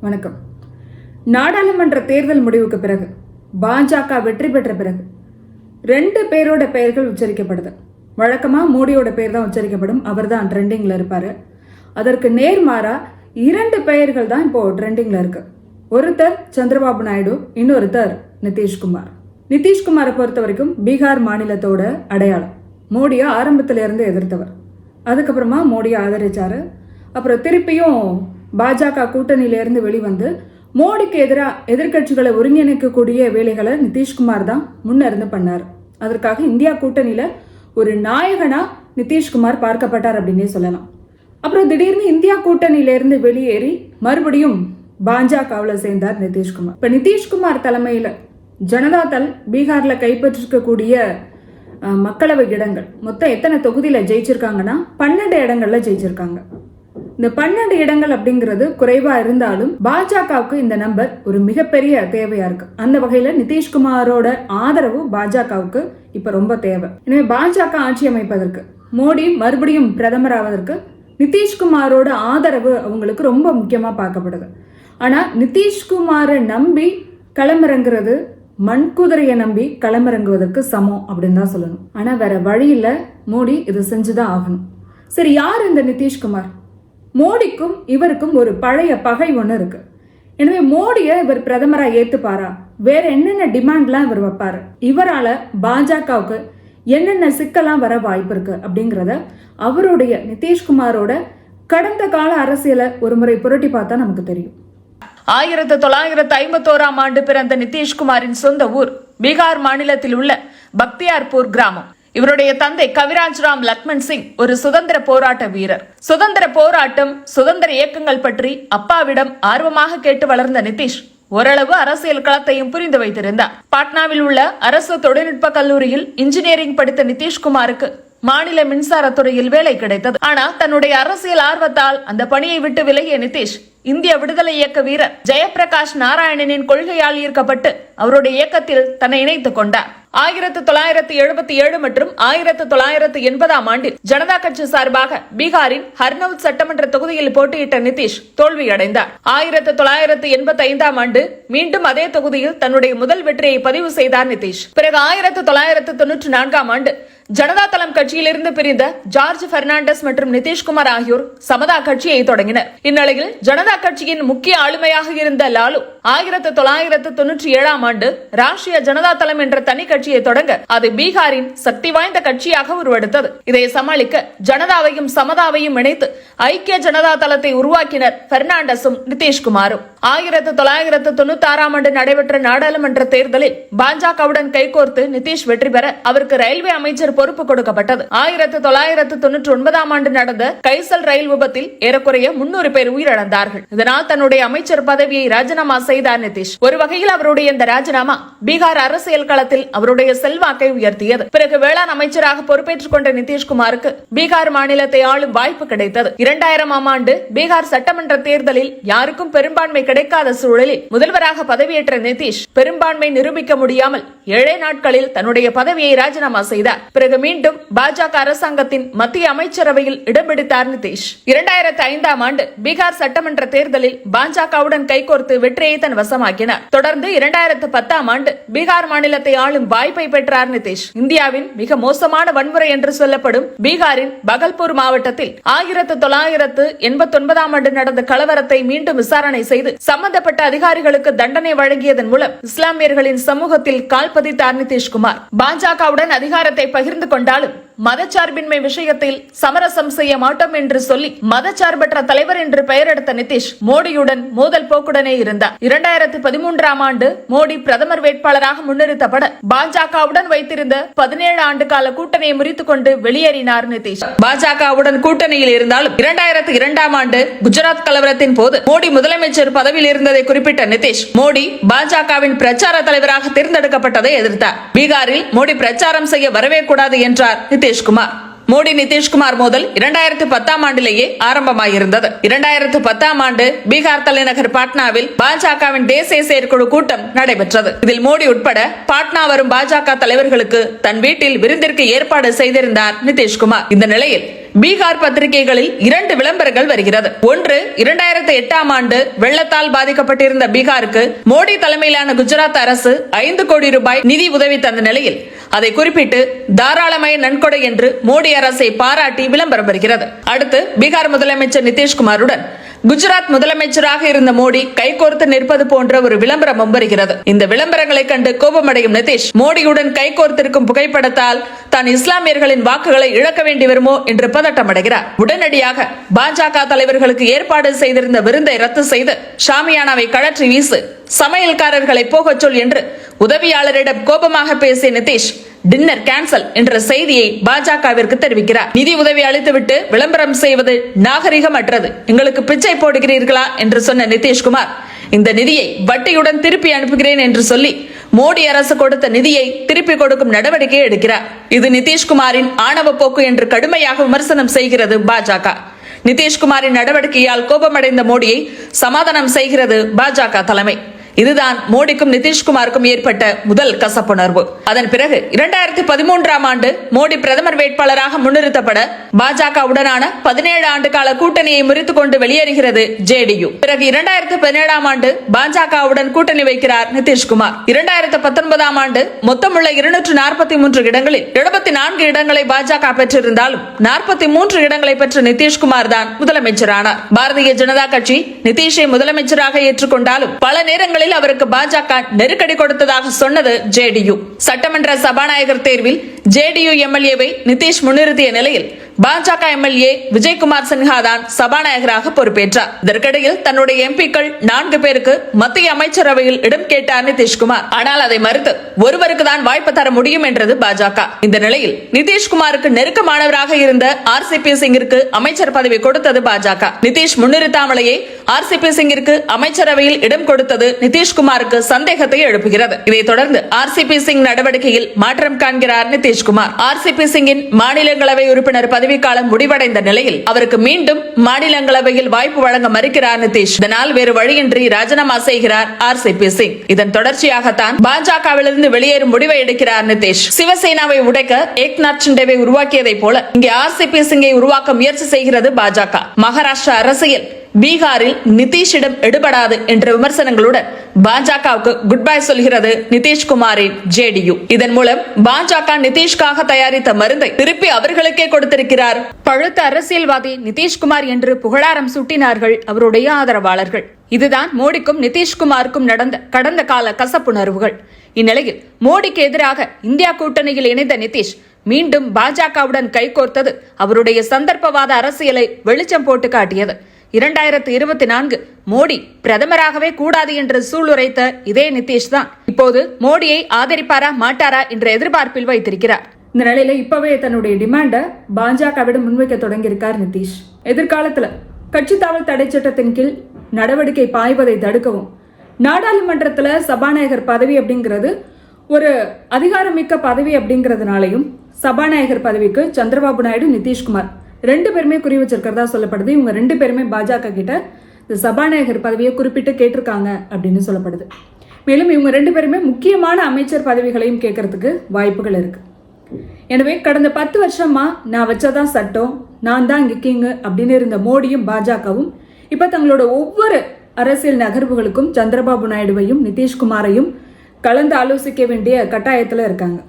வணக்கம். நாடாளுமன்ற தேர்தல் முடிவுக்கு பிறகு பாஜக வெற்றி பெற்ற பிறகு 2 பேரோட பெயர்கள் உச்சரிக்கப்படுது. வழக்கமா மோடியோட பெயர் தான் உச்சரிக்கப்படும், அவர் தான் ட்ரெண்டிங்ல இருப்பாரு. அதற்கு நேர்மாறா 2 பெயர்கள் தான் இப்போ ட்ரெண்டிங்ல இருக்கு. ஒருத்தர் சந்திரபாபு நாயுடு, இன்னொருத்தர் நிதிஷ்குமார். நிதிஷ்குமாரை பொறுத்த வரைக்கும் பீகார் மாநிலத்தோட அடையாளம். மோடியை ஆரம்பத்தில இருந்து எதிர்த்தவர், அதுக்கப்புறமா மோடியை ஆதரிச்சாரு. அப்புறம் திருப்பியும் பாஜக கூட்டணியிலிருந்து வெளிவந்து மோடிக்கு எதிராக எதிர்கட்சிகளை ஒருங்கிணைக்கக்கூடிய வேலைகளை நிதிஷ்குமார் தான் முன்னிருந்து பண்ணார். அதற்காக இந்தியா கூட்டணியில ஒரு நாயகனா நிதிஷ்குமார் பார்க்கப்பட்டார் அப்படின்னே சொல்லலாம். அப்புறம் திடீர்னு இந்தியா கூட்டணியிலிருந்து வெளியேறி மறுபடியும் பாஜகவில் சேர்ந்தார் நிதிஷ்குமார். இப்ப நிதிஷ்குமார் தலைமையில ஜனதாதள் பீகார்ல கைப்பற்றிருக்கக்கூடிய மக்களவை இடங்கள் மொத்தம் எத்தனை தொகுதியில ஜெயிச்சிருக்காங்கன்னா 12 இடங்கள்ல ஜெயிச்சிருக்காங்க. இந்த 12 இடங்கள் அப்படிங்கிறது குறைவா இருந்தாலும் பாஜகவுக்கு இந்த நம்பர் ஒரு மிகப்பெரிய தேவையா இருக்கு. அந்த வகையில நிதிஷ்குமாரோட ஆதரவு பாஜகவுக்கு இப்ப ரொம்ப தேவை. எனவே பாஜக ஆட்சி அமைப்பதற்கு, மோடி மறுபடியும் பிரதமர் ஆவதற்கு நிதிஷ்குமாரோட ஆதரவு அவங்களுக்கு ரொம்ப முக்கியமா பார்க்கப்படுது. ஆனா நிதிஷ்குமாரை நம்பி களமிறங்குறது மண்குதிரையை நம்பி களமிறங்குவதற்கு சமம் அப்படின்னு தான் சொல்லணும். ஆனா வேற வழி இல்ல, மோடி இதை செஞ்சுதான் ஆகணும். சரி, யார் இந்த நிதிஷ்குமார்? மோடிக்கும் இவருக்கும் ஒரு பழைய பகை ஒன்று இருக்கு. எனவே மோடியை இவர் பிரதமரா ஏத்துப்பாரா? வேற என்னென்ன டிமாண்ட்லாம் இவர் வைப்பாரு? இவரால பாஜகவுக்கு என்னென்ன சிக்கலாம் வர வாய்ப்பு இருக்கு அப்படிங்கிறத அவருடைய நிதிஷ்குமாரோட கடந்த கால அரசியலை ஒரு முறை புரட்டி பார்த்தா நமக்கு தெரியும். 1951ஆம் ஆண்டு பிறந்த நிதிஷ்குமாரின் சொந்த ஊர் பீகார் மாநிலத்தில் உள்ள பக்தியார்பூர் கிராமம். இவருடைய தந்தை கவிராஜ் ராம் லக்மன் சிங் ஒரு சுதந்திர போராட்ட வீரர். சுதந்திர போராட்டம், சுதந்திர இயக்கங்கள் பற்றி அப்பாவிடம் ஆர்வமாக கேட்டு வளர்ந்த நிதிஷ் ஓரளவு அரசியல் களத்தையும் புரிந்து வைத்திருந்தார். பாட்னாவில் உள்ள அரசு தொழில்நுட்ப கல்லூரியில் இன்ஜினியரிங் படித்த நிதிஷ்குமாருக்கு மாநில மின்சாரத்துறையில் வேலை கிடைத்தது. ஆனா தன்னுடைய அரசியல் ஆர்வத்தால் அந்த பணியை விட்டு விலகிய நிதிஷ் இந்திய விடுதலை இயக்க வீரர் ஜெயபிரகாஷ் நாராயணனின் கொள்கையால் ஈர்க்கப்பட்டு அவருடைய இயக்கத்தில் தன்னை இணைத்துக் கொண்டார். 1977 மற்றும் 1980ஆம் ஆண்டில் ஜனதா கட்சி சார்பாக பீகாரின் ஹர்னவுத் சட்டமன்ற தொகுதியில் போட்டியிட்ட நிதிஷ் தோல்வியடைந்தார். 1985ஆம் ஆண்டு மீண்டும் அதே தொகுதியில் தன்னுடைய முதல் வெற்றியை பதிவு செய்தார் நிதிஷ். பிறகு 1994ஆம் ஆண்டு ஜனதாதளம் கட்சியிலிருந்து பிரிந்த ஜார்ஜ் பெர்னாண்டஸ் மற்றும் நிதிஷ்குமார் ஆகியோர் சமதா கட்சியை தொடங்கினர். இந்நிலையில் ஜனதா கட்சியின் முக்கிய ஆளுமையாக இருந்த லாலு 1997ஆம் ஆண்டு ராஷ்டிரிய ஜனதாதளம் என்ற தனி கட்சியை தொடங்க அது பீகாரின் சக்தி வாய்ந்த கட்சியாக உருவெடுத்தது. இதை சமாளிக்க ஜனதாவையும் சமதாவையும் இணைத்து ஐக்கிய ஜனதாதளத்தை உருவாக்கினர் பெர்னாண்டஸும் நிதிஷ்குமாரும். 1996ஆம் ஆண்டு நடைபெற்ற நாடாளுமன்ற தேர்தலில் பாஜகவுடன் கைகோர்த்து நிதிஷ் வெற்றி பெற அவருக்கு ரயில்வே அமைச்சர் பொறுப்பு கொடுக்கப்பட்டது. 1999ஆம் ஆண்டு நடந்த கைசல் ரயில் விபத்தில் ஏறக்குறைய 300 பேர் உயிரிழந்தார்கள். இதனால் தன்னுடைய அமைச்சர் பதவியை ராஜினாமா செய்தார் நிதிஷ். ஒரு வகையில் அவருடைய இந்த ராஜினாமா பீகார் அரசியல் களத்தில் அவருடைய செல்வாக்கை உயர்த்தியது. பிறகு வேளாண் அமைச்சராக பொறுப்பேற்றுக் கொண்ட நிதிஷ்குமாருக்கு பீகார் மாநிலத்தை ஆளும் வாய்ப்பு கிடைத்தது. 2000ஆம் ஆண்டு பீகார் சட்டமன்ற தேர்தலில் யாருக்கும் பெரும்பான்மை கிடைக்காத சூழலில் முதல்வராக பதவியேற்ற நிதிஷ் பெரும்பான்மை நிரூபிக்க முடியாமல் 7 நாட்களில் தன்னுடைய பதவியை ராஜினாமா செய்தார். பிறகு மீண்டும் பாஜக அரசாங்கத்தின் மத்திய அமைச்சரவையில் இடம் பிடித்தார் நிதிஷ். 2005ஆம் ஆண்டு பீகார் சட்டமன்ற தேர்தலில் பாஜகவுடன் கைகோர்த்து வெற்றியை தன் வசமாக்கினார். தொடர்ந்து 2010ஆம் ஆண்டு பீகார் மாநிலத்தை ஆளும் வாய்ப்பை பெற்றார் நிதிஷ். இந்தியாவின் மிக மோசமான வன்முறை என்று சொல்லப்படும் பீகாரின் பகல்பூர் மாவட்டத்தில் 1989ஆம் ஆண்டு நடந்த கலவரத்தை மீண்டும் விசாரணை செய்து சம்பந்தப்பட்ட அதிகாரிகளுக்கு தண்டனை வழங்கியதன் மூலம் இஸ்லாமியர்களின் சமூகத்தில் கால் பதித்தார் நிதிஷ்குமார். பாஜகவுடன் அதிகாரத்தை பகிர்ந்து கொண்டாலும் மதச்சார்பின்மை விஷயத்தில் சமரசம் செய்ய மாட்டோம் என்று சொல்லி மதச்சார்பற்ற தலைவர் என்று பெயர் எடுத்த நிதிஷ் மோடியுடன் மோதல் போக்குடனே இருந்தார். 2013ஆம் ஆண்டு மோடி பிரதமர் வேட்பாளராக முன்னிறுத்தப்பட பாஜகவுடன் வைத்திருந்த 17 ஆண்டு கால கூட்டணியை முறித்துக் கொண்டு வெளியேறினார் நிதிஷ். பாஜகவுடன் கூட்டணியில் இருந்தாலும் 2002ஆம் ஆண்டு குஜராத் கலவரத்தின் போது மோடி முதலமைச்சர் பதவியில் இருந்ததை குறிப்பிட்ட நிதிஷ் மோடி பாஜகவின் பிரச்சார தலைவராக தேர்ந்தெடுக்கப்பட்டதை எதிர்த்தார். பீகாரில் மோடி பிரச்சாரம் செய்ய வரவே கூடாது என்றார் நிதிஷ்குமார். மோடி நிதிஷ்குமார் மோதல் 2010ஆம் ஆண்டிலேயே ஆரம்பமாயிருந்தது. 2010ஆம் ஆண்டு பீகார் தலைநகர் பாட்னாவில் பாஜகவின் தேசிய செயற்குழு கூட்டம் நடைபெற்றது. இதில் மோடி உட்பட பாட்னா வரும் பாஜக தலைவர்களுக்கு தன் வீட்டில் விருந்திற்கு ஏற்பாடு செய்திருந்தார் நிதிஷ்குமார். இந்த நிலையில் பீகார் பத்திரிகைகளில் 2 விளம்பரங்கள் வருகிறது. ஒன்று 2008ஆம் ஆண்டு வெள்ளத்தால் பாதிக்கப்பட்டிருந்த பீகாருக்கு மோடி தலைமையிலான குஜராத் அரசு 5 கோடி ரூபாய் நிதி உதவி தந்த நிலையில் அதை குறிப்பிட்டு தாராளமய நன்கொடை என்று மோடி அரசை பாராட்டி விளம்பரம் வருகிறது. அடுத்து பீகார் முதலமைச்சர் நிதிஷ்குமாருடன் குஜராத் முதலமைச்சராக இருந்த மோடி கைகோர்த்து நிற்பது போன்ற ஒரு விளம்பரமும் வருகிறது. இந்த விளம்பரங்களை கண்டு கோபமடையும் நிதிஷ் மோடியுடன் கைகோர்த்திருக்கும் புகைப்படத்தால் தான் இஸ்லாமியர்களின் வாக்குகளை இழக்க வேண்டி வருமோ என்று பதட்டமடைகிறார். உடனடியாக பாஜக தலைவர்களுக்கு ஏற்பாடு செய்திருந்த விருந்தை ரத்து செய்து ஷாமியானாவை கழற்றி வீசு, சமையல்காரர்களை போகச் சொல் என்று உதவியாளரிடம் கோபமாக பேசிய நிதிஷ் டின்னர் கேன்சல் என்ற செய்தியை பாஜகவிற்கு தெரிவிக்கிறார். நிதி உதவி அளித்துவிட்டு விளம்பரம் செய்வது நாகரிகமற்றது, எங்களுக்கு பிச்சை போடுகிறீர்களா என்று சொன்ன நிதிஷ்குமார் இந்த நிதியை வட்டியுடன் திருப்பி அனுப்புகிறேன் என்று சொல்லி மோடி அரசு கொடுத்த நிதியை திருப்பி கொடுக்கும் நடவடிக்கை எடுக்கிறார். இது நிதிஷ்குமாரின் ஆணவ போக்கு என்று கடுமையாக விமர்சனம் செய்கிறது பாஜக. நிதிஷ்குமாரின் நடவடிக்கையால் கோபமடைந்த மோடியை சமாதானம் செய்கிறது பாஜக தலைமை. இதுதான் மோடிக்கும் நிதிஷ்குமாருக்கும் ஏற்பட்ட முதல் கசப்புணர்வு. அதன் பிறகு 2013ஆம் ஆண்டு மோடி பிரதமர் வேட்பாளராக முன்னிறுத்தப்பட பாஜகவுடனான 17 ஆண்டு கால கூட்டணியை முறித்துக் கொண்டு வெளியேறுகிறது ஜேடியு. பிறகு 2017ஆம் ஆண்டு பாஜகவுடன் கூட்டணி வைக்கிறார் நிதிஷ்குமார். 2019ஆம் ஆண்டு மொத்தமுள்ள 243 இடங்களில் 74 இடங்களை பாஜக பெற்றிருந்தாலும் 43 இடங்களை பெற்ற நிதிஷ்குமார் தான் முதலமைச்சரானார். பாரதிய ஜனதா கட்சி நிதிஷை முதலமைச்சராக ஏற்றுக்கொண்டாலும் பல நேரங்களில் அவருக்கு பாஜக நெருக்கடி கொடுத்ததாக சொன்னது ஜேடியு. சட்டமன்ற சபாநாயகர் தேர்வில் ஜேடியு எம்எல்ஏவை நிதிஷ் முன்னிறுத்திய நிலையில் பாஜக எம்எல்ஏ விஜயகுமார் சின்ஹா தான் சபாநாயகராக பொறுப்பேற்றார். இதற்கிடையில் தன்னுடைய எம்பிக்கள் 4 பேருக்கு மத்திய அமைச்சரவையில் இடம் கேட்டார் நிதிஷ்குமார். ஆனால் அதை மறுத்து ஒருவருக்கு தான் வாய்ப்பு தர முடியும் என்றது பாஜக. இந்த நிலையில் நிதிஷ்குமாருக்கு நெருக்கமானவராக இருந்த ஆர்சிபி சிங்கிற்கு அமைச்சர் பதவி கொடுத்தது பாஜக. நிதிஷ் முன்னிறுத்தாமலேயே ஆர்சிபி சிங்கிற்கு அமைச்சரவையில் இடம் கொடுத்தது நிதிஷ்குமாருக்கு சந்தேகத்தை எழுப்புகிறது. இதைத் தொடர்ந்து ஆர்சிபி சிங் நடவடிக்கையில் மாற்றம் காண்கிறார் நிதிஷ்குமார். ஆர்சிபி சிங்கின் மாநிலங்களவை உறுப்பினர் பதவிக்காலம் முடிவடைந்த நிலையில் அவருக்கு மீண்டும் மாநிலங்களவையில் வாய்ப்பு வழங்க மறுக்கிறார் நிதிஷ். இதனால் வேறு வழியின்றி ராஜினாமா செய்கிறார் ஆர்சிபி சிங். இதன் தொடர்ச்சியாகத்தான் பாஜகவிலிருந்து வெளியேறும் முடிவை எடுக்கிறார் நிதிஷ். சிவசேனாவை உடைக்க ஏக்நாத் ஷிண்டேவை உருவாக்கியதை போல இங்கே ஆர்சிபி சிங்கை உருவாக்க முயற்சி செய்கிறது பாஜக. மகாராஷ்டிரா அரசியல் பீகாரில் நிதிஷிடம் எடுபடாது என்ற விமர்சனங்களுடன் பாஜகவுக்கு குட் பை சொல்கிறது நிதிஷ்குமாரின் ஜேடியு. இதன் மூலம் பாஜக நிதிஷ்காக தயாரித்த மருந்தை திருப்பி அவர்களுக்கே கொடுத்திருக்கிறார். பழுத்த அரசியல்வாதி நிதிஷ்குமார் என்று புகழாரம் சூட்டினார்கள் அவருடைய ஆதரவாளர்கள். இதுதான் மோடிக்கும் நிதிஷ்குமாருக்கும் நடந்த கடந்த கால கசப்புணர்வுகள். இந்நிலையில் மோடிக்கு எதிராக இந்தியா கூட்டணியில் இணைந்த நிதிஷ் மீண்டும் பாஜகவுடன் கைகோர்த்தது அவருடைய சந்தர்ப்பவாத அரசியலை வெளிச்சம் போட்டு காட்டியது. 2024 மோடி பிரதமராகவே கூடாது என்று சூளுரைத்த இதே நிதிஷ் தான் இப்போது மோடியை ஆதரிப்பாரா மாட்டாரா என்ற எதிர்பார்ப்பில் வைத்திருக்கிறார். இந்த நிலையில இப்பவே தன்னுடைய டிமாண்ட பாஜகவிடம் முன்வைக்க தொடங்கியிருக்கார் நிதிஷ். எதிர்காலத்துல கட்சி தாவல் தடை சட்டத்தின் கீழ் நடவடிக்கை பாய்வதை தடுக்கவும், நாடாளுமன்றத்துல சபாநாயகர் பதவி அப்படிங்கிறது ஒரு அதிகாரமிக்க பதவி அப்படிங்கிறதுனாலையும் சபாநாயகர் பதவிக்கு சந்திரபாபு நாயுடு நிதிஷ்குமார் 2 பேருமே குறி வச்சிருக்கிறதா சொல்லப்படுது. இவங்க 2 பேருமே பாஜக கிட்ட இந்த சபாநாயகர் பதவியை குறிப்பிட்டு கேட்டிருக்காங்க அப்படின்னு சொல்லப்படுது. மேலும் இவங்க 2 பேருமே முக்கியமான அமைச்சர் பதவிகளையும் கேட்கறதுக்கு வாய்ப்புகள் இருக்கு. எனவே கடந்த 10 வருஷமா நான் வச்சதான் சட்டம், நான் தான் இங்க கிங் அப்படின்னு இருந்த மோடியும் பாஜகவும் இப்ப தங்களோட ஒவ்வொரு அரசியல் நகர்வுகளுக்கும் சந்திரபாபு நாயுடுவையும் நிதிஷ்குமாரையும் கலந்து ஆலோசிக்க வேண்டிய கட்டாயத்துல இருக்காங்க.